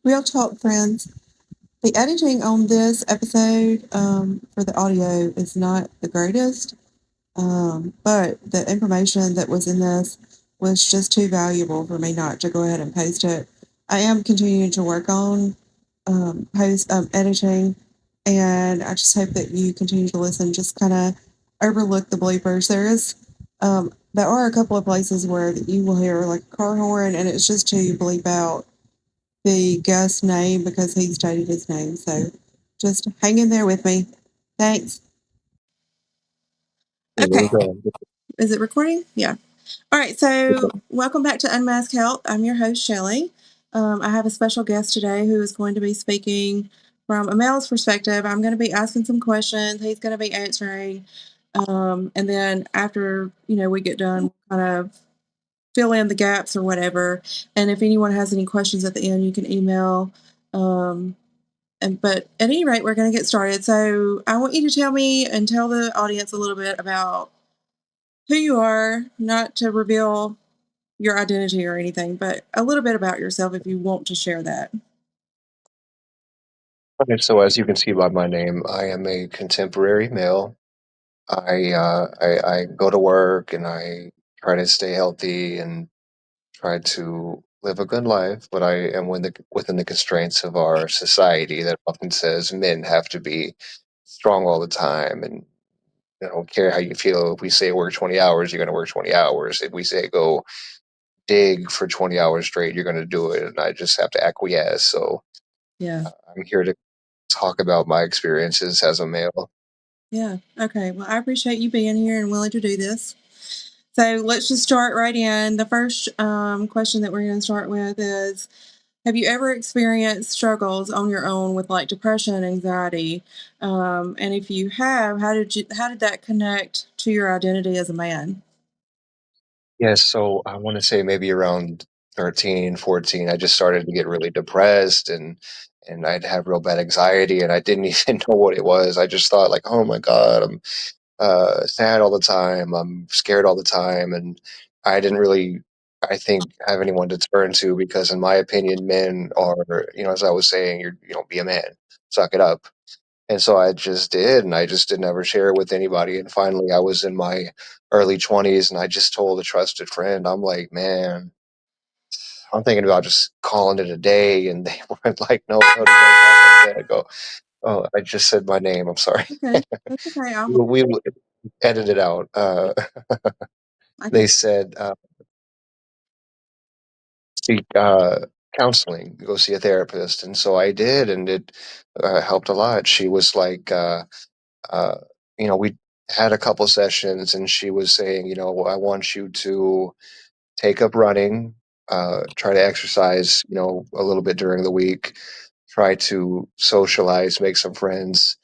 Real Talk friends. The editing on this episode for the audio is not the greatest, but the information that was in this was just too valuable for me not to go ahead and post it. I am continuing to work on post editing, and I just hope that you continue to listen. Just kind of overlook the bloopers. There are a couple of places where you will hear like a car horn, and it's just to bleep out the guest name because he stated his name. So just hang in there with me. Thanks. Yeah, Okay. we're going. Is it recording? Yeah. All right. So welcome back to Unmasked Health. I'm your host, Shelly. I have a special guest today who is going to be speaking from a male's perspective. I'm going to be asking some questions. He's going to be answering. And then after, we get done, we'll kind of fill in the gaps or whatever. And if anyone has any questions at the end, you can email. But at any rate, we're going to get started. So I want you to tell me and tell the audience a little bit about who you are, not to reveal your identity or anything, but a little bit about yourself if you want to share that. Okay, so as you can see by my name, I am a contemporary male. I go to work and I try to stay healthy and try to live a good life, but I am within the constraints of our society that often says men have to be strong all the time, and I don't care how you feel. If we say work 20 hours, you're going to work 20 hours. If we say go dig for 20 hours straight, you're going to do it, and I just have to acquiesce. So Yeah. I'm here to talk about my experiences as a male. Yeah. Okay. Well, I appreciate you being here and willing to do this. So let's just start right in. The first question that we're going to start with is, have you ever experienced struggles on your own with like depression and anxiety? And if you have, how did that connect to your identity as a man? Yes, so I want to say maybe around 13, 14, I just started to get really depressed and I'd have real bad anxiety and I didn't even know what it was. I just thought like, oh my God, I'm sad all the time. I'm scared all the time. And I didn't really, I think, have anyone to turn to because in my opinion, men are, as I was saying, be a man, suck it up. And so I just did, and I just didn't ever share it with anybody. And finally, I was in my early 20s, and I just told a trusted friend, I'm like, man, I'm thinking about just calling it a day. And they were like, no, Cody, don't talk like that. I go, oh, I just said my name. I'm sorry. Okay, that's okay. We edit it out. I can. They said, seek counseling, go see a therapist. And so I did, and it helped a lot. She was like, uh, we had a couple sessions and she was saying, I want you to take up running, try to exercise, a little bit during the week, try to socialize, make some friends.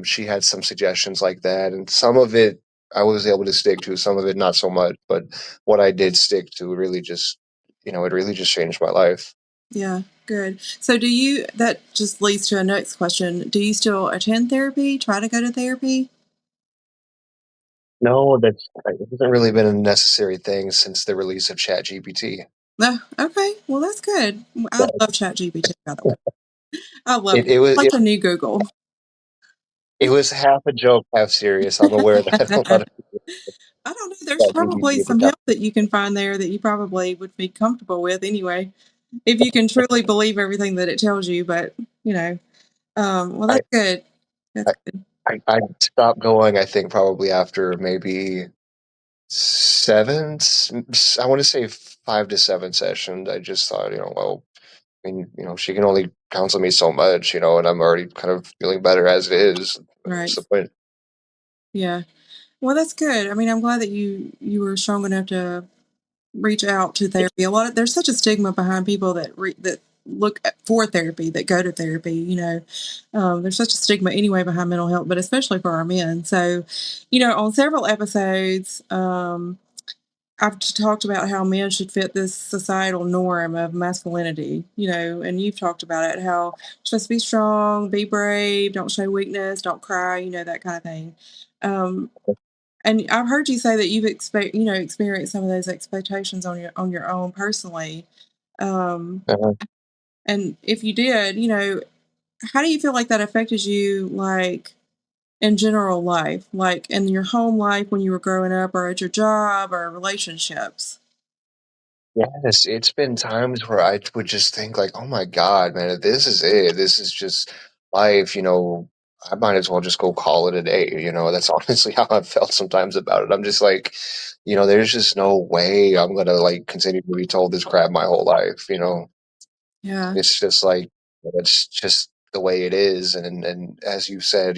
She had some suggestions like that. And some of it I was able to stick to, some of it not so much. But what I did stick to really just, it really just changed my life. Yeah, good. So that just leads to a next question. Do you still attend therapy? Try to go to therapy? No, it hasn't really been a necessary thing since the release of ChatGPT. No. Okay. Well, that's good. I love ChatGPT, by the way. I love It, it. it was Like a new Google. It was half a joke, half serious. I'm aware that a lot of people I don't know. There's chat probably GPT some account. help that you can find there that you probably would be comfortable with anyway, if you can truly believe everything that it tells you. But, you know, well, I, that's good. I, That's good. I stopped going, I think, probably after maybe I want to say 5 to 7 sessions. I just thought, well, I mean, she can only counsel me so much, and I'm already kind of feeling better as it is. What's Right. the point? Yeah. Well, that's good. I mean, I'm glad that you were strong enough to reach out to therapy. There's such a stigma behind people that look for therapy, that go to therapy. There's such a stigma anyway behind mental health, but especially for our men. So, on several episodes, I've talked about how men should fit this societal norm of masculinity. And you've talked about it, how you're supposed to be strong, be brave, don't show weakness, don't cry, that kind of thing. Um, and I've heard you say that experienced some of those expectations on your own personally. Um, Uh, And if you did, how do you feel like that affected you, like in general life, like in your home life when you were growing up, or at your job, or relationships? Yes, it's been times where I would just think like, "Oh my god, man, if this is it. This is just life, I might as well just go call it a day." That's honestly how I've felt sometimes about it. I'm just like, there's just no way I'm gonna like continue to be told this crap my whole life. Yeah, It's just like it's just the way it is, and as you said,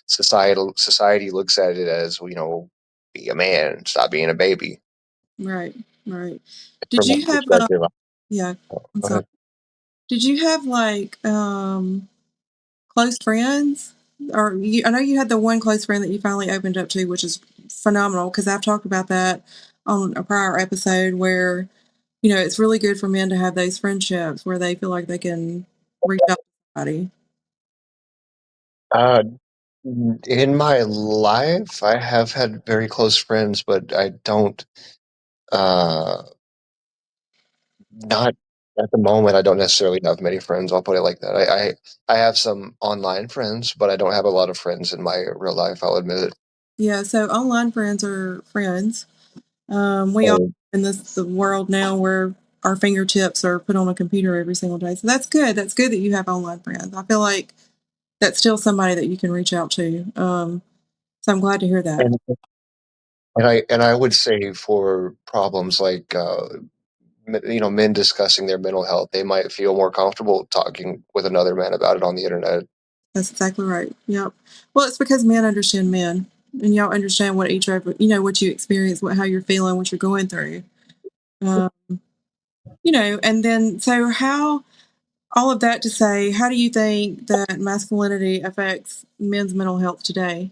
society looks at it as, be a man, stop being a baby. right, right. Did From my you have, perspective, yeah, I'm go sorry. ahead. Did you have like close friends? I know you had the one close friend that you finally opened up to, which is phenomenal because I've talked about that on a prior episode where, it's really good for men to have those friendships where they feel like they can reach out to somebody. Uh, in my life, I have had very close friends, but I don't, uh, not at the moment. I don't necessarily have many friends. I'll put it like that. I have some online friends, but I don't have a lot of friends in my real life. I'll admit it. Yeah, so online friends are friends. We all So, in this the world now where our fingertips are put on a computer every single day. So that's good. That's good that you have online friends. I feel like that's still somebody that you can reach out to. So I'm glad to hear that. and I would say for problems like, men discussing their mental health, they might feel more comfortable talking with another man about it on the internet. That's exactly right. Yep. Well, it's because men understand men, and y'all understand what each other, what you experience, how you're feeling, what you're going through. Um, and then so how all of that to say, how do you think that masculinity affects men's mental health today?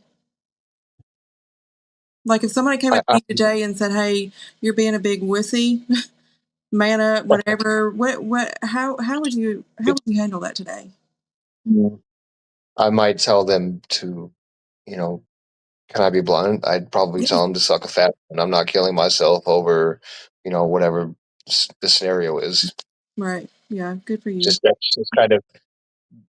Like if somebody came I, up to you today and said, "Hey, you're being a big wussy, man up, whatever," how would you handle that today? I might tell them to, you know, can I be blunt? I'd probably Yeah. tell them to suck a fat, and I'm not killing myself over, whatever the scenario is. Right. Yeah. Good for you. Just that's just kind of.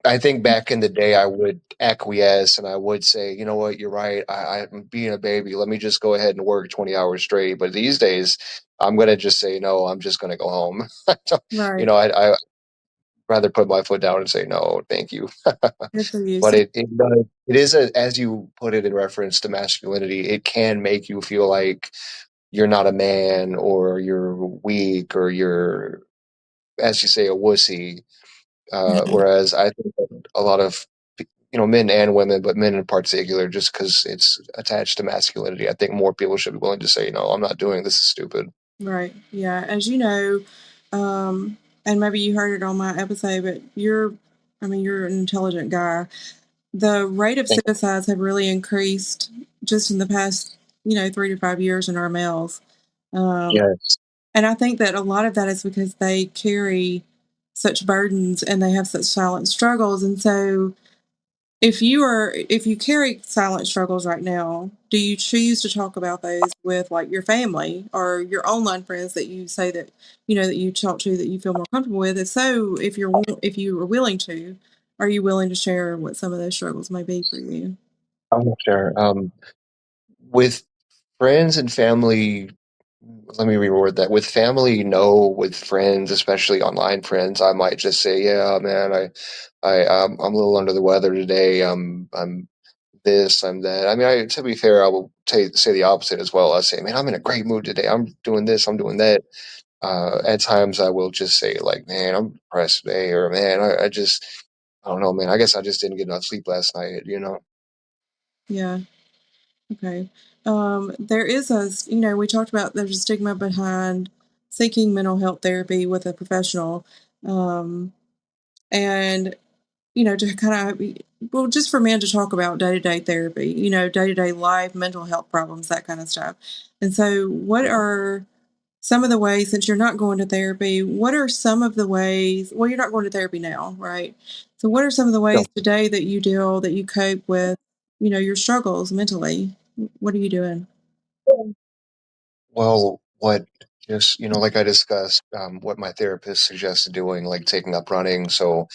I think back in the day, I would acquiesce and I would say, you know what, you're right. I'm being a baby. Let me just go ahead and work 20 hours straight. But these days, I'm gonna just say no. I'm just gonna go home. I don't- Right. I rather put my foot down and say no, thank you. Good for you. But See. it is as you put it in reference to masculinity. It can make you feel like you're not a man or you're weak or you're, as you say, a wussy. Whereas I think that a lot of men and women, but men in particular, just because it's attached to masculinity, I think more people should be willing to say, no, I'm not doing this. Is stupid. Right. Yeah. As you know, and maybe you heard it on my episode, but you're an intelligent guy. The rate of suicides have really increased just in the past, 3 to 5 years in our males. Um, Yes. and I think that a lot of that is because they carry such burdens and they have such silent struggles. And so if you carry silent struggles right now, do you choose to talk about those with like your family or your online friends that you say that that you talk to that you feel more comfortable with? If so, if you are willing to, are you willing to share what some of those struggles may be for you? I'm not sure. With friends and family, let me reword that. With family, no. With friends, especially online friends, I might just say, "Yeah, man, I'm a little under the weather today. I'm this, I'm that." I mean, to be fair, I will say the opposite as well. I say, "Man, I'm in a great mood today. I'm doing this. I'm doing that." At times, I will just say, like, "Man, I'm depressed today," or "Man, I don't know, man. I guess I just didn't get enough sleep last night." Yeah. Okay. There is we talked about there's a stigma behind seeking mental health therapy with a professional. Um, and to kind of, well, just for men to talk about day to day therapy, day to day life, mental health problems, that kind of stuff. And so, what are some of the ways, since you're not going to therapy, what are some of the ways? Well, you're not going to therapy now, right? So, what are some of the ways today that you cope with, your struggles mentally? What are you doing? Well, what? just like I discussed, what my therapist suggested doing, like taking up running. So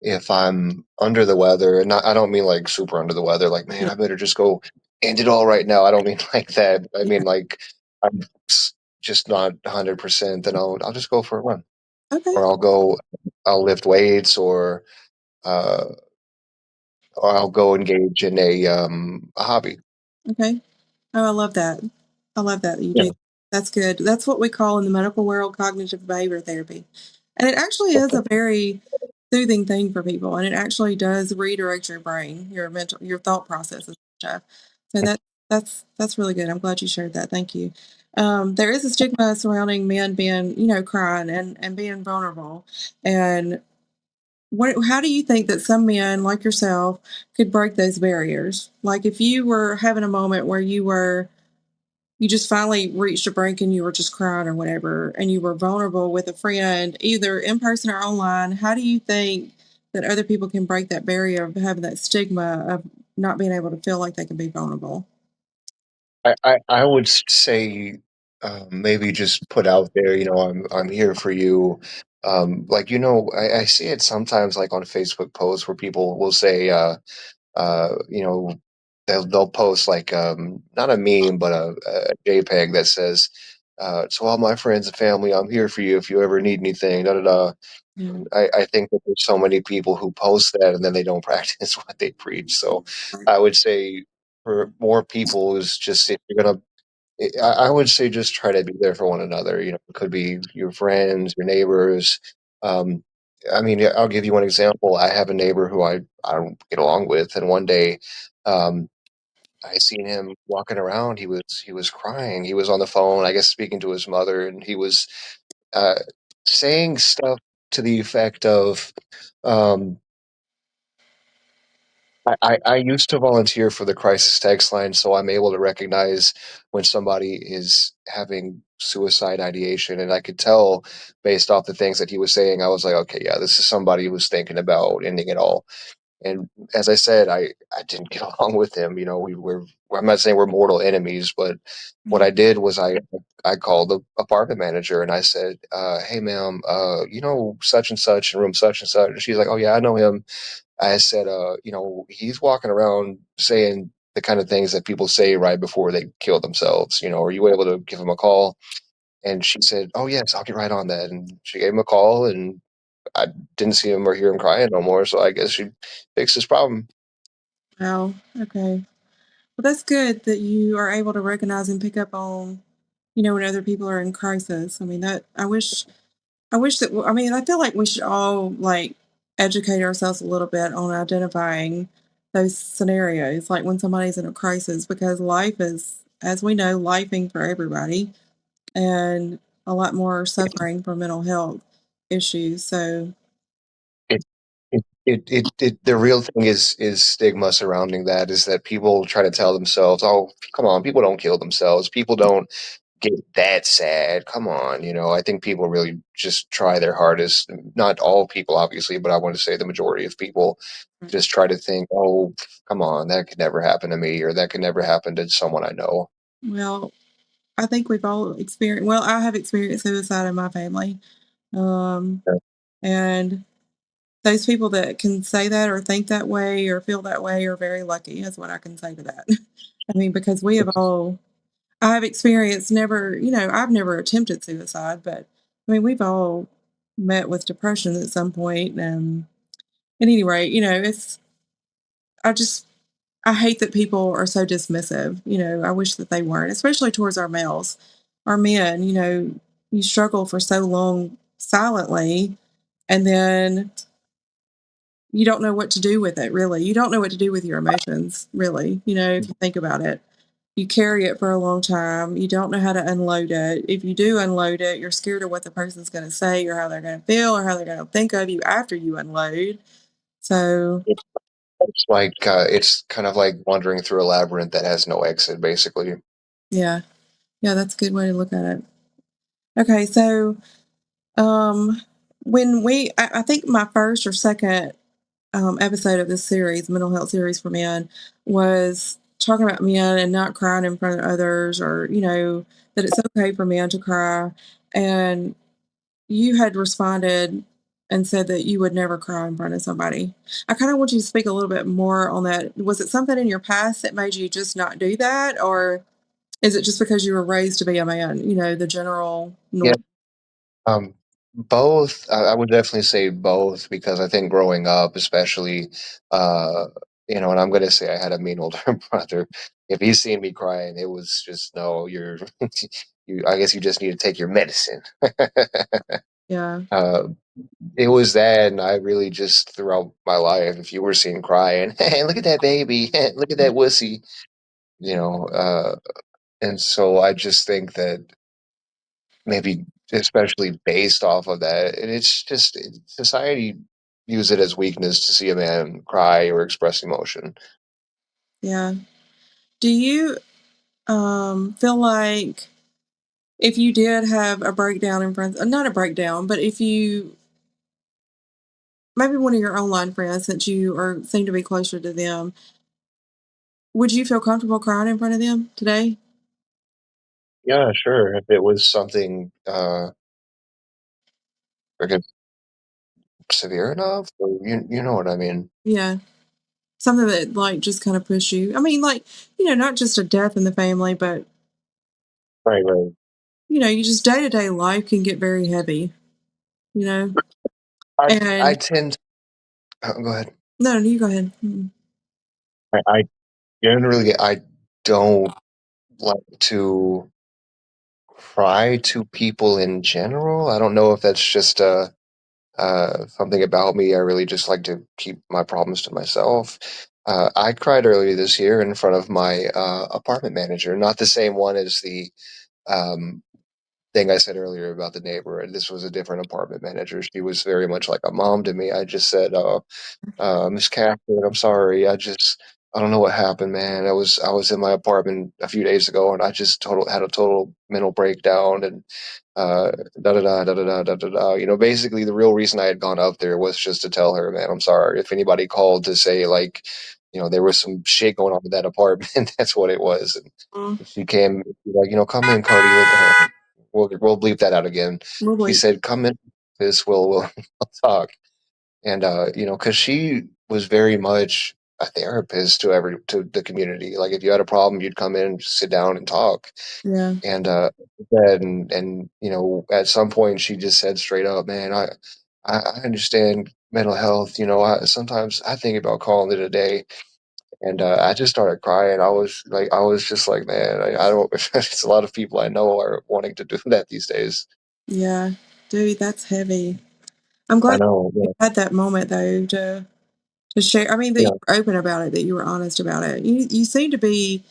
if I'm under the weather, and I don't mean like super under the weather, like man, Yeah. I better just go end it all right now. I don't mean like that. I Yeah. mean like I'm just not 100%. Then I'll just go for a run, Okay. or I'll lift weights, uh, or I'll go engage in a hobby. Okay. Oh, I love that. I love that you Yeah. do. That's good. That's what we call in the medical world cognitive behavior therapy. And it actually is a very soothing thing for people. And it actually does redirect your brain, your mental, your thought processes and stuff. So that's really good. I'm glad you shared that. Thank you. There is a stigma surrounding men being, crying and being vulnerable. And how do you think that some men like yourself could break those barriers? Like if you were having a moment where you just finally reached a break and you were just crying or whatever, and you were vulnerable with a friend, either in person or online, how do you think that other people can break that barrier of having that stigma of not being able to feel like they can be vulnerable? I would say maybe just put out there, I'm here for you. Like I see it sometimes like on Facebook posts where people will say, uh, you know, they'll post like not a meme but a JPEG that says, "To all my friends and family, I'm here for you if you ever need anything." Da da da. Yeah. And I think that there's so many people who post that and then they don't practice what they preach. So I would say for more people is just if you're gonna I would say just try to be there for one another. It could be your friends, your neighbors. Um, I mean, yeah, I'll give you one example. I have a neighbor who I don't get along with, and one day, um, I seen him walking around. He was crying. He was on the phone, I guess, speaking to his mother, and he was uh, saying stuff to the effect of, um, I used to volunteer for the crisis text line, so I'm able to recognize when somebody is having suicide ideation. And I could tell based off the things that he was saying, I was like, okay, yeah, this is somebody who's thinking about ending it all. And as I said, I didn't get along with him. I'm not saying we're mortal enemies, but what Yeah. I did was I called the apartment manager and I said, hey, ma'am, such and such in room such and such. And she's like, oh, yeah, I know him. I said, he's walking around saying the kind of things that people say right before they kill themselves. Are you able to give him a call? And she said, oh, yes, I'll get right on that. And she gave him a call, and I didn't see him or hear him crying no more. So I guess she fixed his problem. Wow. Okay. Well, that's good that you are able to recognize and pick up on, when other people are in crisis. I mean, that I wish that, I mean, I feel like we should all like educate ourselves a little bit on identifying those scenarios, like when somebody's in a crisis, because life is, as we know, lifing for everybody and a lot more suffering from mental health issues. So, It, the real thing is stigma surrounding that is that people try to tell themselves, oh, come on, people don't kill themselves. People don't get that sad. Come on, I think people really just try their hardest. Not all people, obviously, but I want to say the majority of people just try to think, oh, come on, that could never happen to me, or that could never happen to someone I know. well, I think we've all experienced, well, I have experienced suicide in my family. Um, Yeah. and those people that can say that or think that way or feel that way are very lucky, is what I can say to that. I mean, because we have all, I have experienced never, I've never attempted suicide, but I mean, we've all met with depression at some point. And at any rate, I just, I hate that people are so dismissive. I wish that they weren't, especially towards our males, our men. You struggle for so long silently, and then you don't know what to do with it, really. You don't know what to do with your emotions, really, if you think about it. You carry it for a long time. You don't know how to unload it. If you do unload it, you're scared of what the person's going to say or how they're going to feel or how they're going to think of you after you unload. So, It's kind of like wandering through a labyrinth that has no exit, basically. yeah. Yeah, that's a good way to look at it. Okay, so um I think my first or second episode of this series, mental health series for men, was talking about men and not crying in front of others, or that it's okay for men to cry, and you had responded and said that you would never cry in front of somebody. I kind of want you to speak a little bit more on that. Was it something in your past that made you just not do that, or is it just because you were raised to be a man? The general Yeah. norm. Both. I would definitely say both because I think growing up, especially, uh, and I'm going to say I had a mean older brother. If he's seen me crying, it was just no. You're, I guess you just need to take your medicine. Yeah, uh, it was that, and I really just throughout my life, if you were seen crying, hey, look at that baby, look at that wussy, you know. And so I just think that maybe especially based off of that. And it's just society use it as weakness to see a man cry or express emotion. yeah. Do you feel like if you did have a breakdown in friends, not a breakdown, but if you maybe one of your online friends, since you are seem to be closer to them, would you feel comfortable crying in front of them today? Yeah, sure. If it was something like severe enough, or you know what I mean. Yeah. Something that, like, just kinda push you. I mean, like, not just a death in the family, but, Right, right. you just day-to-day life can get very heavy, you know? I And tend. Go ahead. no, you go ahead. Mm. I generally I don't like to cry to people in general. I don't know if that's just something about me. I really just like to keep my problems to myself. I cried earlier this year in front of my apartment manager, not the same one as the um, thing I said earlier about the neighbor. This was a different apartment manager. She was very much like a mom to me. I just said, Miss Catherine, I'm sorry. I don't know what happened, man. I was in my apartment a few days ago, and I just total had a total mental breakdown, and da da da da da da da da. Basically, the real reason I had gone up there was just to tell her, man, I'm sorry. If anybody called to say like, there was some shit going on in that apartment, that's what it was. Mm, And she came like, come in, Cody. We'll bleep that out again. She lovely. said, come in. This we'll we'll talk. And because she was very much a therapist to the community. Like if you had a problem, you'd come in and just sit down and talk. Yeah, And and at some point she just said straight up, man, I understand mental health. Sometimes I think about calling it a day. And I just started crying. I was just like, man, I don't. It's a lot of people I know are wanting to do that these days. yeah. Dude, that's heavy. I'm I glad know. you Yeah. had that moment, though, to share. I mean, that you Yeah. were open about it, that you were honest about it. You seem to be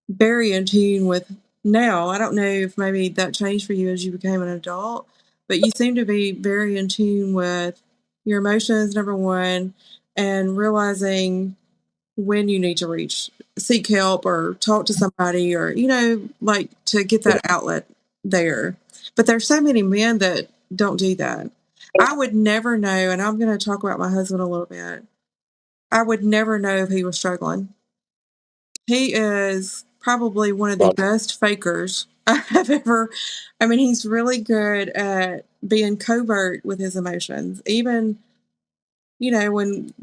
very in tune with now. I don't know if maybe that changed for you as you became an adult, but you seem to be very in tune with your emotions, number one, and realizing when you need to seek help or talk to somebody, or, like, to get Yeah. that outlet there. But there's so many men that don't do that. I would never know, and I'm going to talk about my husband a little bit. I would never know if he was struggling. He is probably one of the Well, best fakers I have ever. I mean, he's really good at being covert with his emotions. Even, when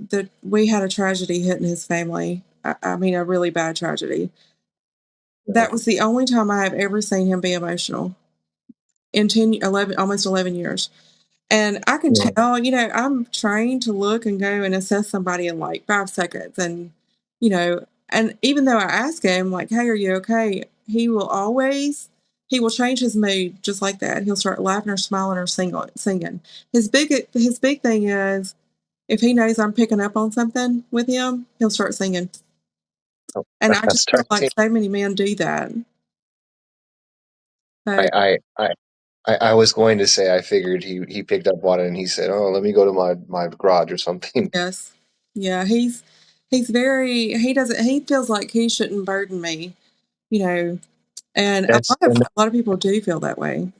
we had a tragedy hit in his family, I mean, a really bad tragedy. yeah. That was the only time I have ever seen him be emotional in 11, almost 11 years. And I can Yeah. tell, I'm trained to look and go and assess somebody in like 5 seconds. You know, and even though I ask him, like, hey, are you okay? He will change his mood just like that. He'll start laughing or smiling or singing. His big thing is if he knows I'm picking up on something with him, he'll start singing. Oh, And I just feel start like seeing. so many men do that. So, I was going to say I figured he picked up on it and he said, "Oh, let me go to my garage or something." yes. Yeah, he feels like he shouldn't burden me, you know, and a That's lot of and a lot of people do feel that way.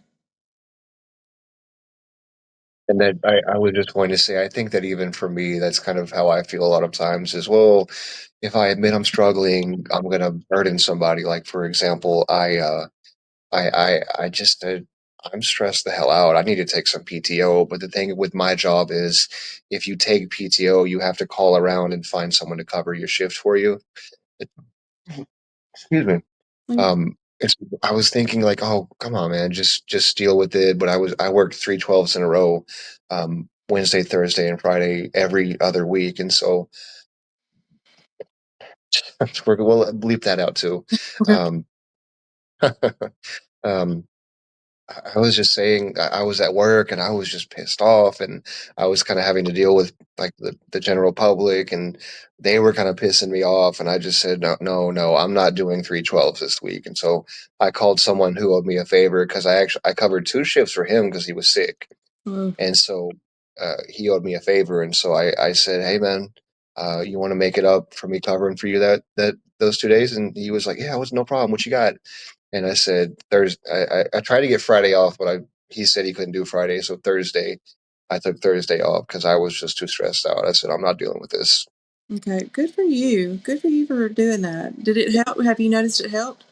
And then I was just going to say, I think that even for me, that's kind of how I feel a lot of times is, well, if I admit I'm struggling, I'm going to burden somebody. Like, for example, I just, I'm stressed the hell out. I need to take some PTO. But the thing with my job is if you take PTO, you have to call around and find someone to cover your shift for you. Excuse me. Like, It's, I was thinking like, oh, come on, man, just deal with it. But I worked 3/12s in a row, Wednesday, Thursday, and Friday every other week, and so we'll bleep that out too. okay. Um, um, I was just saying I was at work and I was just pissed off and I was kind of having to deal with like the general public and they were kind of pissing me off and I just said no, I'm not doing 3/12s this week. And so I called someone who owed me a favor because I covered two shifts for him because he was sick. Oh, And so he owed me a favor and so I said, hey man, you want to make it up for me covering for you that those 2 days? And he was like, yeah, it was no problem. What you got? And I said Thursday. I tried to get Friday off, but he said he couldn't do Friday, so Thursday. I took Thursday off because I was just too stressed out. I said I'm not dealing with this. okay. Good for you. Good for you for doing that. Did it help? Have you noticed it helped?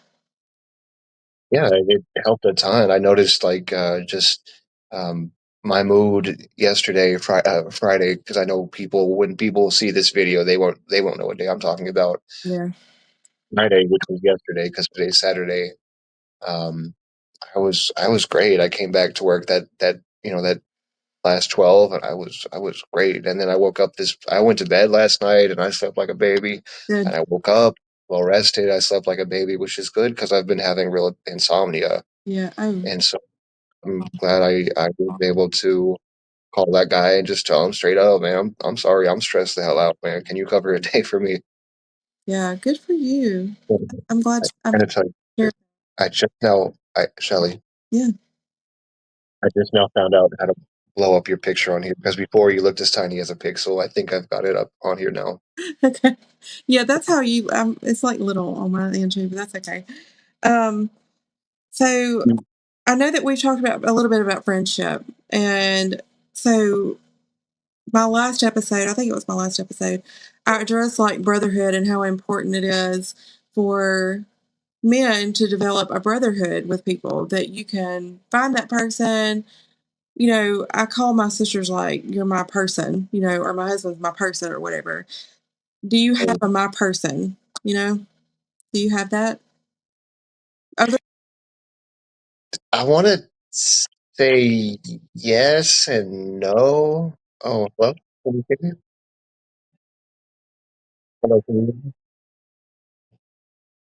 Yeah, it helped a ton. I noticed like just um, my mood yesterday, Friday, because I know people when people see this video, they won't know what day I'm talking about. Yeah. Friday, which was yesterday, because today's Saturday. Um, I was great. I came back to work that last 12 and I was great. And then I went to bed last night and I slept like a baby and Good. I woke up well rested. I slept like a baby, which is good because I've been having real insomnia. Yeah. Oh. And so I'm glad I was able to call that guy and just tell him straight up, man, I'm sorry. I'm stressed the hell out, man. Can you cover a day for me? Yeah. Good for you. I'm glad. I I'm gotta glad. tell you, You're, Shelly, yeah. I just now found out how to blow up your picture on here because before you looked as tiny as a pixel. I think I've got it up on here now. Okay. Yeah. That's how you. It's like little on my end too, but that's okay. Um. So I know that we've talked about a little bit about friendship, and so my last episode, I think it was my last episode, I addressed like brotherhood and how important it is for men to develop a brotherhood with people that you can find that person. You know, I call my sisters like you're my person, you know, or my husband's my person or whatever. Do you have a my person? You know, do you have that? Other, I want to say yes and no. Oh, well, can you hear me? Hello, can you hear me?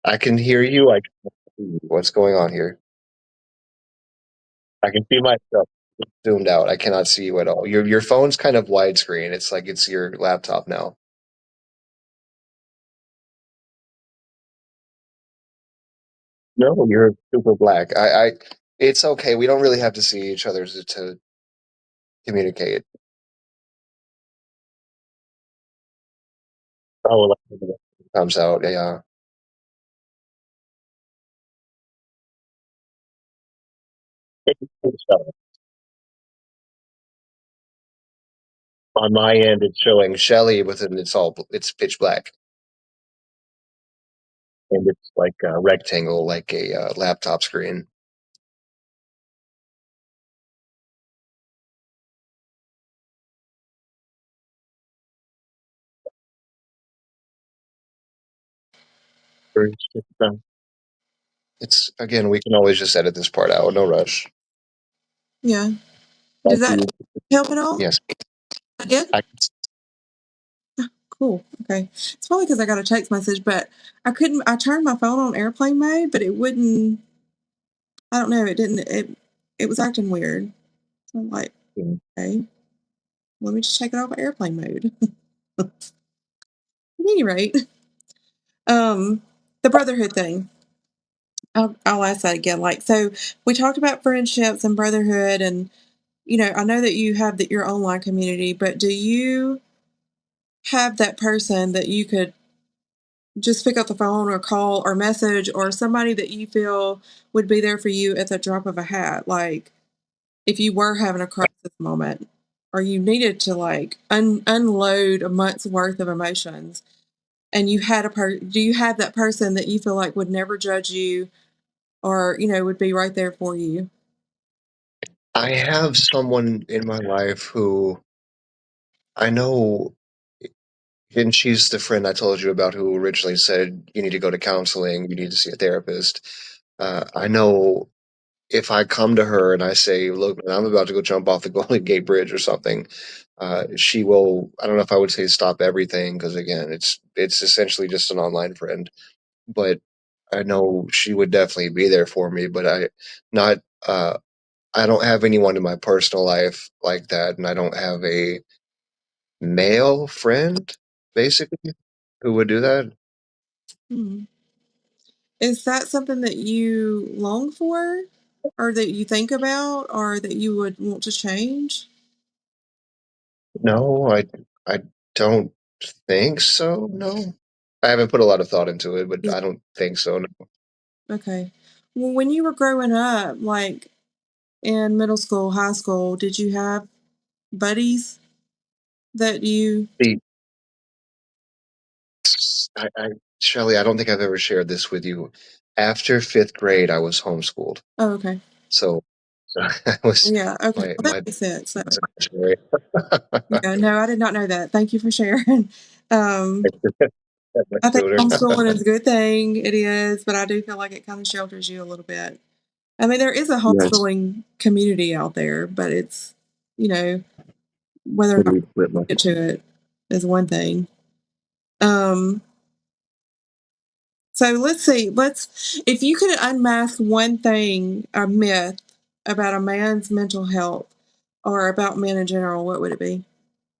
I can hear you. I can see you. What's going on here? I can see myself zoomed out. I cannot see you at all. Your phone's kind of widescreen. It's like it's your laptop now. No, you're super black. It's okay. We don't really have to see each other to communicate. Oh, like, it comes out. Yeah. On my end, it's showing Shelly it's pitch black. And it's like a rectangle, like a laptop screen. It's again, we can always just edit this part out. No rush. yeah. Back Does to that you. help at all? Yes, Yeah. I, Cool. Okay. It's probably because I got a text message, but I couldn't. I turned my phone on airplane mode, but it wouldn't. I don't know. It didn't. It was acting weird. So I'm like, okay, let me just take it off of airplane mode. At any rate, um, the brotherhood thing. I'll ask that again. Like, so we talked about friendships and brotherhood, and you know, I know that you have your online community, but do you have that person that you could just pick up the phone or call or message or somebody that you feel would be there for you at the drop of a hat, like if you were having a crisis moment? or you needed to like unload a month's worth of emotions, and you had do you have that person that you feel like would never judge you, or would be right there for you? I have someone in my life who I know, and she's the friend I told you about who originally said, you need to go to counseling, you need to see a therapist. I know if I come to her and I say, look, man, I'm about to go jump off the Golden Gate Bridge or something, she will, I don't know if I would say stop everything, because again, it's essentially just an online friend, but I know she would definitely be there for me, but not, uh, I don't have anyone in my personal life like that, and I don't have a male friend, basically, who would do that. Hmm. Is that something that you long for, or that you think about, or that you would want to change? No, I don't think so. No, I haven't put a lot of thought into it, but Yeah. I don't think so. No. Okay. Well, when you were growing up, like in middle school, high school, did you have buddies that you? See, Shelley, I don't think I've ever shared this with you. After fifth grade, I was homeschooled, Oh, okay. so, so I was Yeah. Okay. my Well, that my makes sense. So, that's imaginary. yeah. No, I did not know that. Thank you for sharing. Um, That's much I think sooner. homeschooling is a good thing. It is, but I do feel like it kind of shelters you a little bit. I mean, there is a Yes, homeschooling community out there, but it's, you know, whether or not totally split my. you get to it is one thing. Um, so let's see. If you could unmask one thing, a myth about a man's mental health or about men in general, what would it be?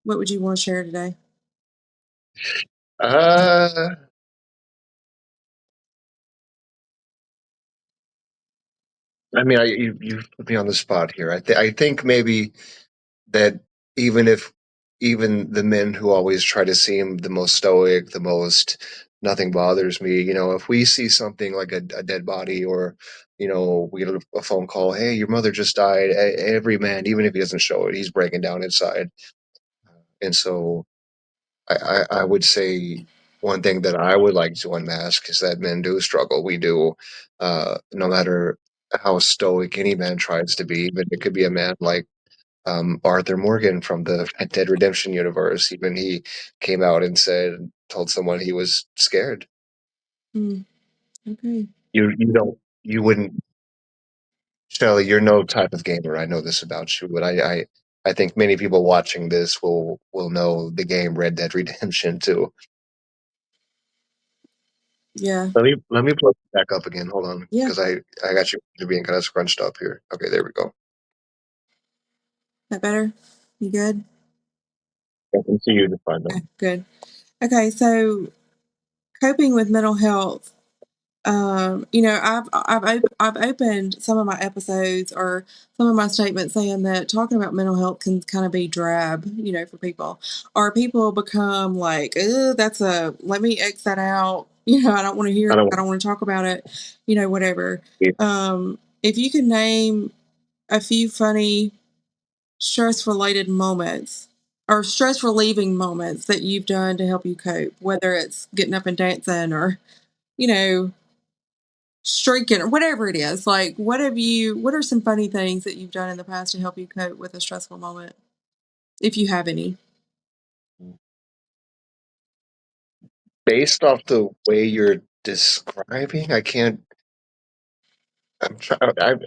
What would you want to share today? Uh, I mean, you put me on the spot here. I think maybe that even if even the men who always try to seem the most stoic, the most nothing bothers me, if we see something like a dead body, or we get a phone call, hey, your mother just died, every man, even if he doesn't show it, he's breaking down inside. And so I would say one thing that I would like to unmask is that men do struggle. We do, no matter how stoic any man tries to be. Even it could be a man like Arthur Morgan from the Red Dead Redemption universe. Even he came out and told someone he was scared. Hmm. Okay. You don't, you wouldn't, Shelley. You're no type of gamer. I know this about you, but I think many people watching this will know the game Red Dead Redemption too. Yeah. Let me plug it back up again. Hold on, Yeah. because I got you being kind of scrunched up here. Okay, there we go. That better? You good? I can see you just fine now. Okay, good. Okay. So coping with mental health. I've opened some of my episodes or some of my statements saying that talking about mental health can kind of be drab, for people, or people become like, that's let me X that out. I don't want to hear I it. don't I don't want to talk about it. Whatever. want If you can name a few funny stress related moments or stress relieving moments that you've done to help you cope, whether it's getting up and dancing or, you know, streaking or whatever it is. Like, what are some funny things that you've done in the past to help you cope with a stressful moment, if you have any? based off the way you're describing, I can't. I'm trying.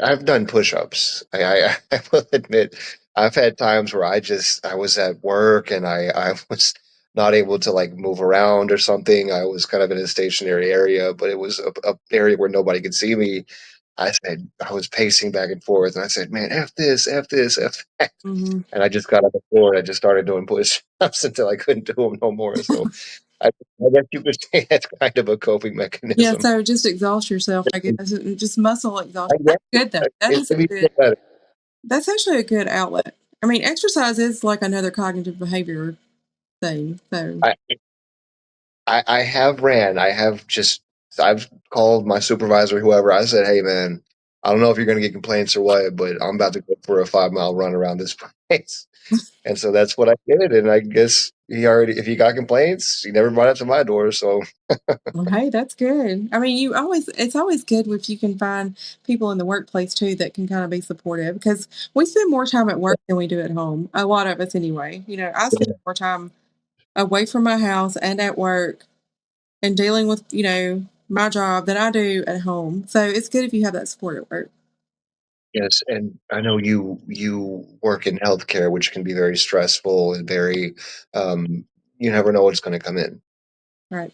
I've done push-ups. I will admit, I've had times where I was at work and I was not able to like move around or something. I was kind of in a stationary area, but it was a area where nobody could see me. I was pacing back and forth, and I said, "Man, f this, f that," Hmm. and I just got on the floor and I just started doing push-ups until I couldn't do them no more. So I guess you could say that's kind of a coping Yeah, mechanism. so just exhaust yourself, I guess, and just muscle I exhaustion. guess That's good though. That it is a maybe feel good. better. That's actually a good outlet. I mean, exercise is like another cognitive behavior thing. So, I, I have ran. I've called my supervisor, whoever. I said, "Hey, man." I don't know if you're going to get complaints or what, but I'm about to go for a 5 mile run around this place. And so that's what I did. And I guess if he got complaints, he never brought it to my door. So Well, hey, that's good. I mean, it's always good if you can find people in the workplace too that can kind of be supportive because we spend more time at work than we do at home. A lot of us anyway. I spend more time away from my house and at work and dealing with, my job than I do at home. So it's good if you have that support at work. yes, and I know you work in healthcare, which can be very stressful and very you never know what's going to come in. Right.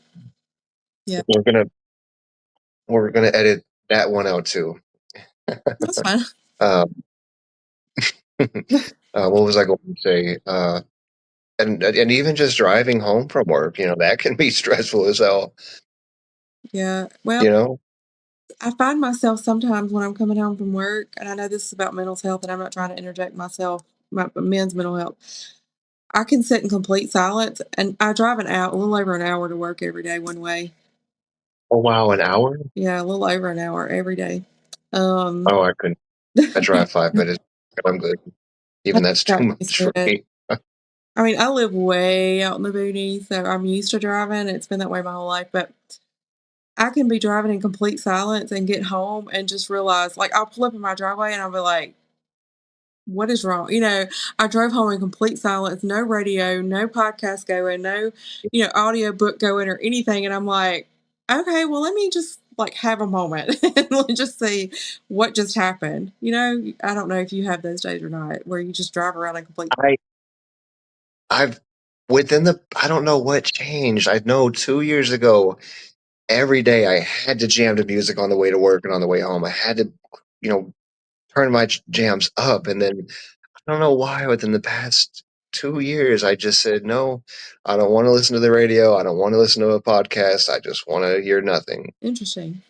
Yeah. We're gonna we're gonna edit that one out too. That's fine. Um, what was I going to say? And even just driving home from work, that can be stressful as hell. Yeah. Well, You know, I find myself sometimes when I'm coming home from work, and I know this is about mental health, and I'm not trying to interject myself, my men's mental health. I can sit in complete silence, and I drive a little over an hour to work every day one way. oh wow, an hour? Yeah, a little over an hour every day. Um, Oh, I couldn't. I drive 5 minutes. I'm good. I Even that's too got much used to for it. me. I mean, I live way out in the boonies, so I'm used to driving. It's been that way my whole life, but I can be driving in complete silence and get home and just realize, like, I'll pull up in my driveway and I'll be like, what is wrong? I drove home in complete silence, no radio, no podcast going, no, audio book going or anything. And I'm like, okay, well, let me just like have a moment and let me just see what just happened. I don't know if you have those days or not where you just drive around in complete. I I've within the I don't know what changed. I know 2 years ago, every day I had to jam to music on the way to work and on the way home. I had to, you know, turn my jams up, and then I don't know why within the past 2 years I just said no. I don't want to listen to the radio. I don't want to listen to a podcast. I just want to hear nothing. Interesting.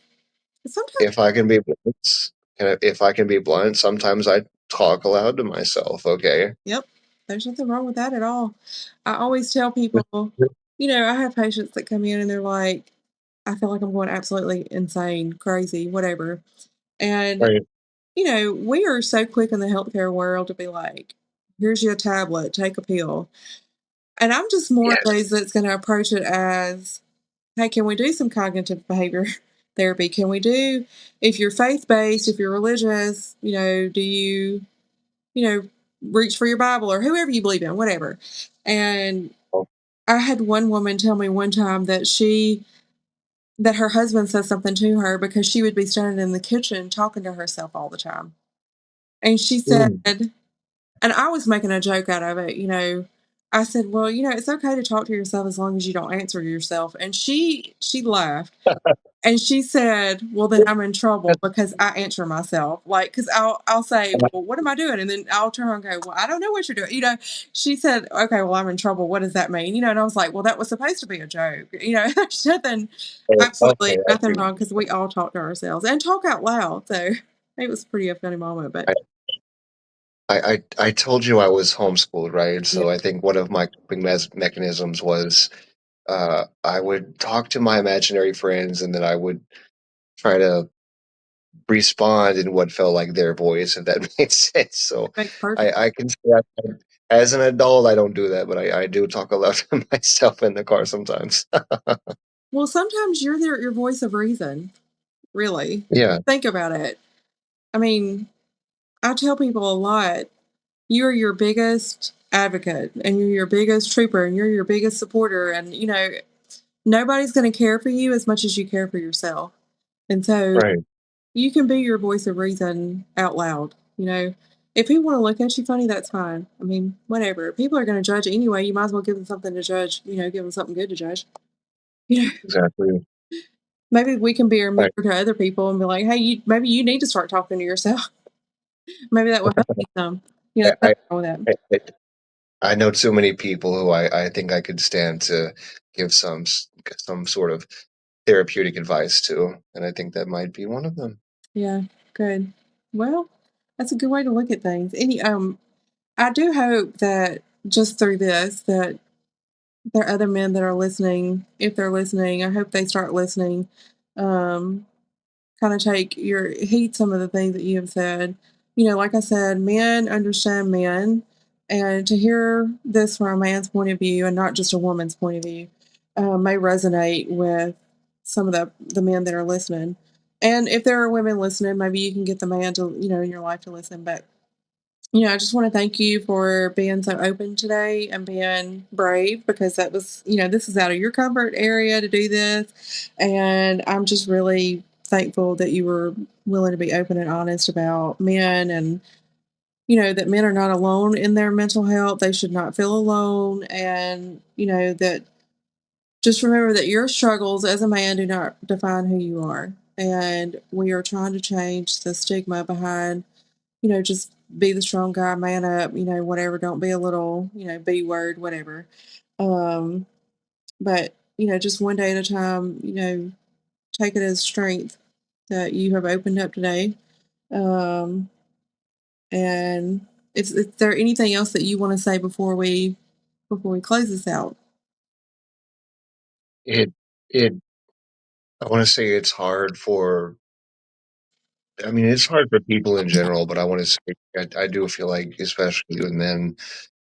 But sometimes, If I can be blunt, if I can be blunt, sometimes I talk aloud to myself. Okay. yep, there's nothing wrong with that at all. I always tell people, I have patients that come in and they're like, I feel like I'm going absolutely insane, crazy, whatever. And Right. we are so quick in the healthcare world to be like, here's your tablet, take a pill. And I'm just more of Yes. those that's going to approach it as, hey, can we do some cognitive behavior therapy? Can we do, if you're faith based, if you're religious, do you, reach for your Bible or whoever you believe in, whatever. And Oh, I had one woman tell me one time that her husband said something to her because she would be standing in the kitchen talking to herself all the time. And she said, mm. and I was making a joke out of it. I said, "Well, it's okay to talk to yourself as long as you don't answer yourself." And she laughed and she said, "Well, then I'm in trouble because I answer myself." Like, because I'll say, "Well, what am I doing?" And then I'll turn around and go, "Well, I don't know what you're doing." She said, "Okay, well, I'm in trouble. What does that mean?" And I was like, "Well, that was supposed to be a joke." There's nothing, absolutely Okay, I nothing see. wrong because we all talk to ourselves and talk out loud. So it was pretty a funny moment, but I told you I was homeschooled, right? yeah, So I think one of my coping mechanisms was I would talk to my imaginary friends, and then I would try to respond in what felt like their voice, if that made sense. So it makes perfect. I can say as an adult, I don't do that, but I do talk aloud to myself in the car sometimes. Well, sometimes you're your voice of reason, really. Yeah, Think about it. I mean, I tell people a lot, you're your biggest advocate and you're your biggest trooper and you're your biggest supporter. And, nobody's going to care for you as much as you care for yourself. And so right, you can be your voice of reason out loud. If people want to look at you funny, that's fine. I mean, whatever. People are going to judge anyway. You might as well give them something to judge, give them something good to judge. You know, exactly. maybe we can be a mirror Right. to other people and be like, hey, maybe you need to start talking to yourself. Maybe that will help you some. I, There's I, nothing wrong with that. I I know too many people who I think I could stand to give some sort of therapeutic advice to, and I think that might be one of them. Yeah, good. Well, that's a good way to look at things. I do hope that just through this, that there are other men that are listening. If they're listening, I hope they start listening. Um, kind of heed some of the things that you have said. Like I said, men understand men, and to hear this from a man's point of view and not just a woman's point of view may resonate with some of the men that are listening. And if there are women listening, maybe you can get the man to in your life to listen. But I just want to thank you for being so open today and being brave, because that was, this is out of your comfort area to do this. And I'm just really thankful that you were willing to be open and honest about men, and, that men are not alone in their mental health. They should not feel alone. And, that just remember that your struggles as a man do not define who you are. And we are trying to change the stigma behind, just be the strong guy, man up, whatever. Don't be a little, B word, whatever. Um, but, just one day at a time, take it as strength that you have opened up today. Um, and is there anything else that you want to say before we close this out? It it I want to say it's hard for I mean, it's hard for people in general, but I want to say I do feel like, especially with men,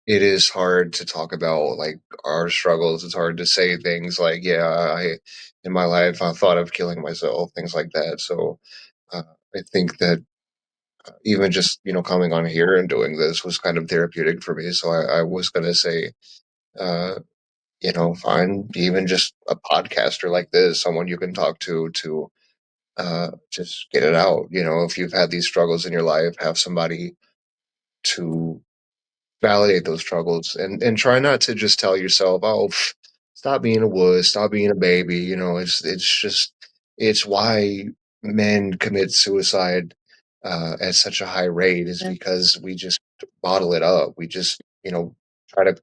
it is hard to talk about like our struggles. It's hard to say things like, "Yeah, I in my life I thought of killing myself," things like that. So uh, I think that even just coming on here and doing this was kind of therapeutic for me. So I was gonna say, uh, find even just a podcaster like this, someone you can talk to just get it out. If you've had these struggles in your life, have somebody to validate those struggles, and try not to just tell yourself, "Oh, stop being a wuss, stop being a baby." It's why men commit suicide at such a high rate is Yeah. because we just bottle it up. We just try to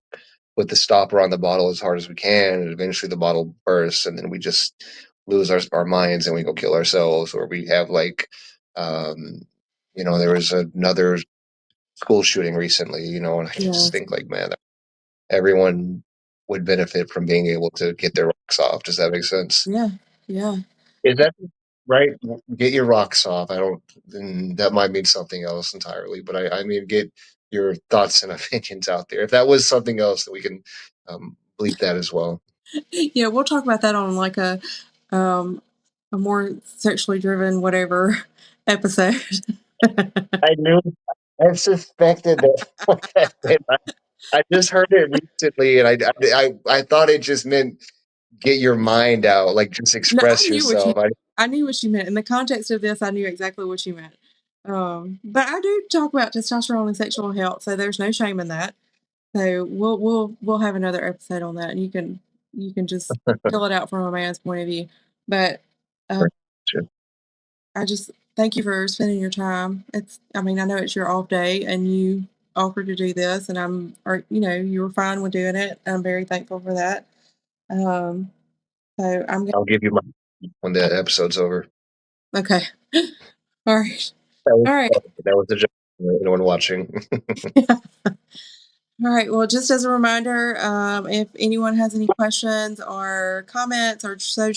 put the stopper on the bottle as hard as we can, and eventually the bottle bursts, and then we just lose our minds and we go kill ourselves, or we have like, um, there was another school shooting recently, and I just Yes. think like, man, everyone would benefit from being able to get their rocks off. Does that make sense? Yeah. Yeah. Is that right? Get your rocks off. I don't. That might mean something else entirely, but I mean, get your thoughts and opinions out there. If that was something else, that we can bleep that as well. Yeah. We'll talk about that on like um, a more sexually driven whatever episode. I knew. I suspected that. I just heard it recently, and I thought it just meant get your mind out, like just No, I express knew what you yourself. I I knew what you meant. In the context of this, I knew exactly what you meant. But I do talk about testosterone and sexual health, so there's no shame in that. So we'll have another episode on that, and you can just fill it out from a man's point of view. But I just thank you for spending your time. I mean, I know it's your off day, and you offered to do this, and you were fine with doing it. I'm very thankful for that. Um, so I'm gonna I'll give you my when the episode's over. okay. All right. That was All right. that was a joke for anyone watching. All right. Well, just as a reminder, if anyone has any questions or comments or show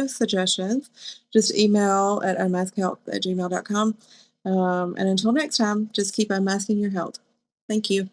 suggestions, just email at unmaskedhealth@gmail.com. And until next time, just keep unmasking your health. Thank you.